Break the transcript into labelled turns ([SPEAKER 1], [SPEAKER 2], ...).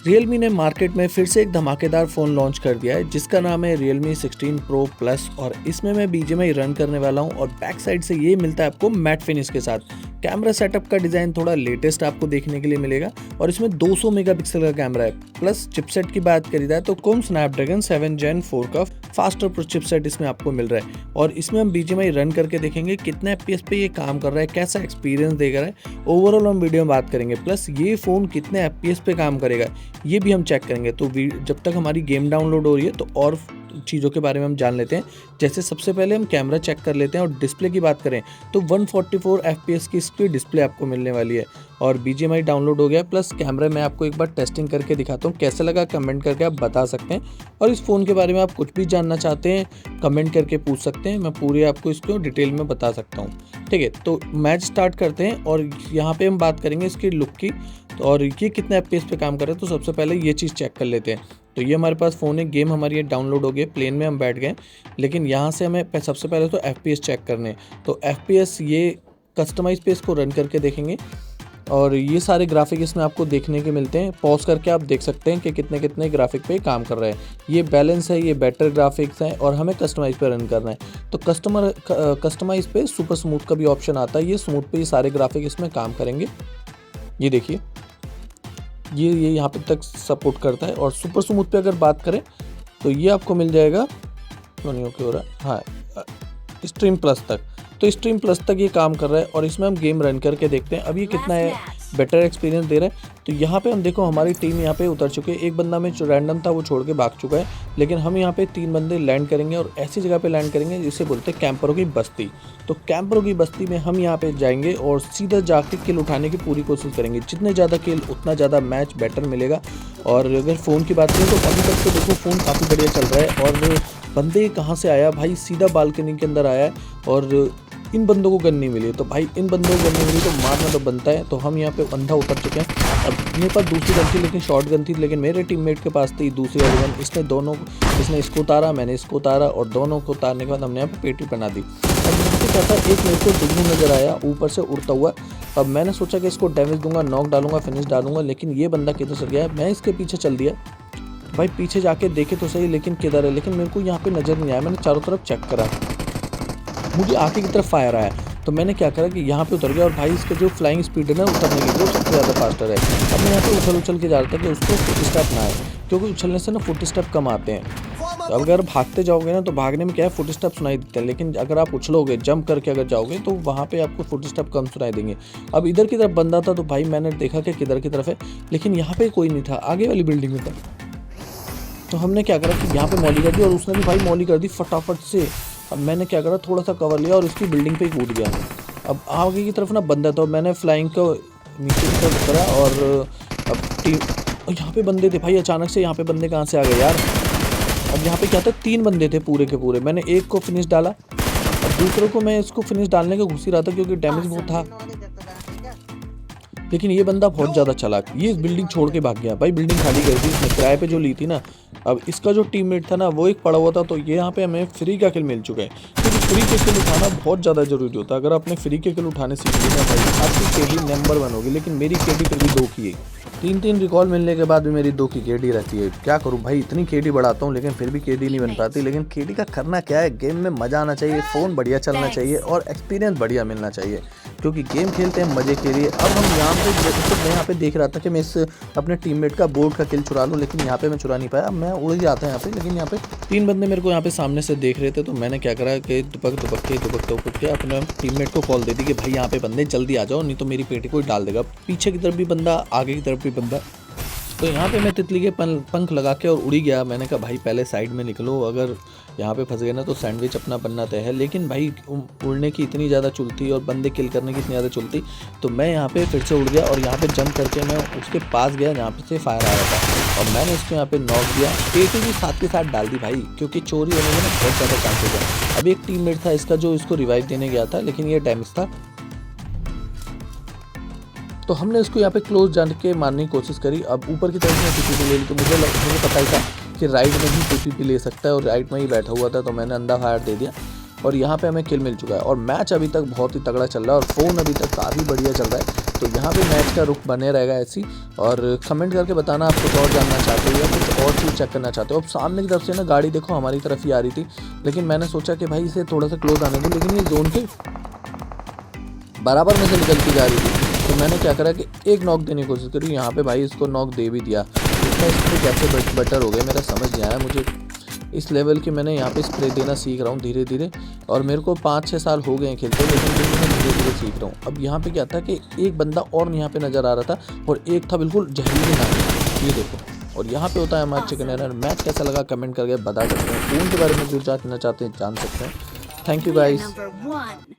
[SPEAKER 1] Realme ने market में फिर से एक धमाकेदार फ़ोन लॉन्च कर दिया है जिसका नाम है Realme 16 Pro Plus और इसमें मैं BGMI रन करने वाला हूं और बैक साइड से ये मिलता है आपको मैट फिनिश के साथ। कैमरा सेटअप का डिज़ाइन थोड़ा लेटेस्ट आपको देखने के लिए मिलेगा और इसमें 200 मेगापिक्सल का कैमरा है। प्लस चिपसेट की बात करी जाए तो Qualcomm Snapdragon 7 Gen 4 का फास्टर चिपसेट इसमें आपको मिल रहा है और इसमें हम BGMI रन करके देखेंगे कितने FPS पे ये काम कर रहा है, कैसा एक्सपीरियंस देगा रहा है, ओवरऑल हम वीडियो में बात करेंगे। प्लस ये फ़ोन कितने FPS पे काम करेगा ये भी हम चेक करेंगे। तो जब तक हमारी गेम डाउनलोड हो रही है तो और चीज़ों के बारे में हम जान लेते हैं। जैसे सबसे पहले हम कैमरा चेक कर लेते हैं और डिस्प्ले की बात करें तो 144 FPS की इसकी डिस्प्ले आपको मिलने वाली है और BGMI डाउनलोड हो गया। प्लस कैमरा मैं आपको एक बार टेस्टिंग करके दिखाता हूँ, कैसा लगा कमेंट करके आप बता सकते हैं और इस फ़ोन के बारे में आप कुछ भी जानना चाहते हैं कमेंट करके पूछ सकते हैं, मैं पूरी आपको इसको डिटेल में बता सकता हूँ। ठीक है, तो मैच स्टार्ट करते हैं और यहाँ पे हम बात करेंगे इसकी लुक की और ये कितने FPS पे काम कर रहा है। तो सबसे पहले ये चीज़ चेक कर लेते हैं। तो ये हमारे पास फ़ोन है, गेम हमारी ये डाउनलोड हो गई, प्लेन में हम बैठ गए, लेकिन यहाँ से हमें सबसे पहले तो FPS चेक करने। तो FPS ये कस्टमाइज पे इसको रन करके देखेंगे और ये सारे ग्राफिक इसमें आपको देखने के मिलते हैं। पॉज करके आप देख सकते हैं कि कितने कितने ग्राफिक पे काम कर रहे हैं। ये बैलेंस है, ये बेटर ग्राफिक्स है और हमें कस्टमाइज पे रन करना है। तो कस्टमाइज पे सुपर स्मूथ का भी ऑप्शन आता है, ये स्मूथ पे ये सारे ग्राफिक इसमें काम करेंगे। ये देखिए ये यहाँ पे तक सपोर्ट करता है और सुपर स्मूथ पे अगर बात करें तो ये आपको मिल जाएगा, क्यों नहीं ओके हो रहा है, हाँ स्ट्रीम प्लस तक। तो स्ट्रीम प्लस तक ये काम कर रहा है और इसमें हम गेम रन करके देखते हैं अब ये कितना है बेटर एक्सपीरियंस दे रहा है। तो यहाँ पे हम देखो हमारी टीम यहाँ पे उतर चुके हैं, एक बंदा में जो रैंडम था वो छोड़ के भाग चुका है, लेकिन हम यहाँ पे 3 बंदे लैंड करेंगे और ऐसी जगह पे लैंड करेंगे जिसे बोलते हैं कैंपरों की बस्ती। तो कैंपरों की बस्ती में हम यहाँ पे जाएंगे और सीधा जाके किल उठाने की पूरी कोशिश करेंगे। जितने ज़्यादा किल उतना ज़्यादा मैच बेटर मिलेगा। और अगर फ़ोन की बात करें तो अभी तक तो देखो फ़ोन काफ़ी बढ़िया चल रहा है और बंदे कहाँ से आया भाई, सीधा बालकनी के अंदर आया है और इन बंदों को गन नहीं मिली। तो भाई इन बंदों को गन नहीं मिली तो मारना तो बनता है। तो हम यहाँ पे अंधा उतर चुके हैं। अब मेरे पास दूसरी गन थी लेकिन शॉर्ट गन थी, लेकिन मेरे टीममेट के पास थी दूसरी वाली गन। इसने इसको उतारा, मैंने इसको उतारा और दोनों को उतारने के बाद हमने यहाँ पे पेटी बना दी। अब यहाँ पे क्या था, एक मेरे को दुगनी नज़र आया ऊपर से उड़ता हुआ। अब मैंने सोचा कि इसको डैमेज दूंगा, नॉक डालूंगा, फिनिश डालूंगा, लेकिन ये बंदा किधर से गया, मैं इसके पीछे चल दिया। भाई पीछे जाके देखे तो सही लेकिन किधर है, लेकिन मेरे को यहाँ पे नज़र नहीं आया। मैंने चारों तरफ चेक करा, मुझे आगे की तरफ फायर आया तो मैंने क्या करा कि यहाँ पे उतर गया और भाई इसका जो फ्लाइंग स्पीड है ना उतरने की वो सबसे ज़्यादा फास्टर है। अब मैं यहाँ पे उछल के जा रहा था कि उसको फुट स्टेप ना आए, क्योंकि उछलने से ना फुट स्टेप कम आते हैं। तो अगर भागते जाओगे ना तो भागने में क्या है फुट स्टेप सुनाई देते हैं, लेकिन अगर आप उछलोगे जंप करके अगर जाओगे तो वहाँ पे आपको फुट स्टेप कम सुनाई देंगे। अब इधर की तरफ बंदा था तो भाई मैंने देखा कि किधर की तरफ है, लेकिन यहाँ पे कोई नहीं था, आगे वाली बिल्डिंग में था। तो हमने क्या करा कि यहाँ पे मॉली कर दी और उसने भी भाई मॉली कर दी फटाफट से। अब मैंने क्या करा, थोड़ा सा कवर लिया और इसकी बिल्डिंग पे ही कूद गया। अब आगे की तरफ ना बंदा था, मैंने फ्लाइंग को नीचे की तरफ करा और अब टीम यहाँ पे बंदे थे भाई। अचानक से यहाँ पे बंदे कहाँ से आ गए यार। अब यहाँ पे क्या था, 3 बंदे थे पूरे के पूरे। मैंने एक को फिनिश डाला, अब दूसरे को मैं इसको फिनिश डालने का घुस ही रहा था क्योंकि डैमेज बहुत था, लेकिन ये बंदा बहुत ज़्यादा चालाक, ये इस बिल्डिंग छोड़ के भाग गया। भाई बिल्डिंग खाली कर दी इसने, किराए पे जो ली थी ना। अब इसका जो टीममेट था ना वो एक पड़ा हुआ था, तो ये यहाँ पे हमें फ्री का किल मिल चुका है, क्योंकि फ्री के किल उठाना बहुत ज़्यादा जरूरी होता है। अगर आपने फ्री के किल उठाने सीख लिया भाई आपकी केडी नंबर 1 होगी, लेकिन मेरी केडी फिर भी 2 की है। 3 रिकॉल मिलने के बाद भी मेरी 2 की केडी रहती है। क्या करूँ भाई, इतनी केडी बढ़ाता हूँ लेकिन फिर भी केडी नहीं बन पाती। लेकिन केडी का करना क्या है, गेम में मज़ा आना चाहिए, फ़ोन बढ़िया चलना चाहिए और एक्सपीरियंस बढ़िया मिलना चाहिए, क्योंकि गेम खेलते हैं मज़े के लिए। अब हम यहाँ पे मैं यहाँ पे देख रहा था कि मैं इस अपने टीममेट का बोर्ड का किल चुरा लूँ, लेकिन यहाँ पे मैं चुरा नहीं पाया। मैं उड़ जाता है यहाँ पे, लेकिन यहाँ पे 3 बंदे मेरे को यहाँ पे सामने से देख रहे थे। तो मैंने क्या करा कि दुपक के अपने टीममेट को कॉल दे दी कि भाई यहाँ पे बंदे जल्दी आ जाओ, नहीं तो मेरी पेटी को डाल देगा। पीछे की तरफ भी बंदा, आगे की तरफ भी बंदा। तो यहाँ पे मैं तितली के पंख लगा के और उड़ी गया। मैंने कहा भाई पहले साइड में निकलो, अगर यहाँ पे फंस गए ना तो सैंडविच अपना बनना तय है। लेकिन भाई उड़ने की इतनी ज़्यादा चुलती और बंदे किल करने की इतनी ज़्यादा चुलती, तो मैं यहाँ पे फिर से उड़ गया और यहाँ पे जंप करके मैं उसके पास गया जहाँ पे से फायर आ रहा था और मैंने उसको यहाँ पे नॉक दिया। पेटी भी साथ के साथ डाल दी भाई, क्योंकि चोरी होने में ना बहुत ज़्यादा चांसेस है। अब एक टीममेट था इसका जो इसको रिवाइव देने गया था, लेकिन ये डैमेज था, तो हमने इसको यहाँ पे क्लोज जान के मारने की कोशिश करी। अब ऊपर की तरफ में टीपीपी ले ली, तो मुझे पता ही था कि राइट में ही टीपीपी ले सकता है और राइट में ही बैठा हुआ था, तो मैंने अंधा फायर दे दिया और यहाँ पे हमें किल मिल चुका है। और मैच अभी तक बहुत ही तगड़ा चल रहा है और फ़ोन अभी तक काफ़ी बढ़िया चल रहा है। तो यहाँ पे मैच का रुख बने रहेगा ऐसी। और कमेंट करके बताना आप कुछ और जानना चाहते हो या कुछ और चीज़ चेक करना चाहते हो। अब सामने की तरफ से ना गाड़ी देखो हमारी तरफ ही आ रही थी, लेकिन मैंने सोचा कि भाई इसे थोड़ा सा क्लोज आने दो, लेकिन ये जोन के बराबर में से निकलती जा रही थी। तो मैंने क्या करा कि एक नॉक देने की कोशिश करी, यहाँ पे भाई इसको नॉक दे भी दिया। इसमें स्प्रे कैसे बेटर हो गया मेरा समझ नहीं आया। मुझे इस लेवल की मैंने यहाँ पे स्प्रे देना सीख रहा हूँ धीरे धीरे, और मेरे को 5-6 साल हो गए हैं खेलते, लेकिन फिर भी मैं धीरे धीरे सीख रहा हूँ। अब यहाँ पे क्या था कि एक बंदा और यहाँ पे नज़र आ रहा था, और एक था बिल्कुल जहरीली नाम, ये देखो। और यहाँ पे होता है हमारा चिकन डिनर। मैच कैसा लगा कमेंट करके बता सकते हैं। फ़ोन के बारे में जो जानना चाहते हैं जान सकते हैं। Thank you guys.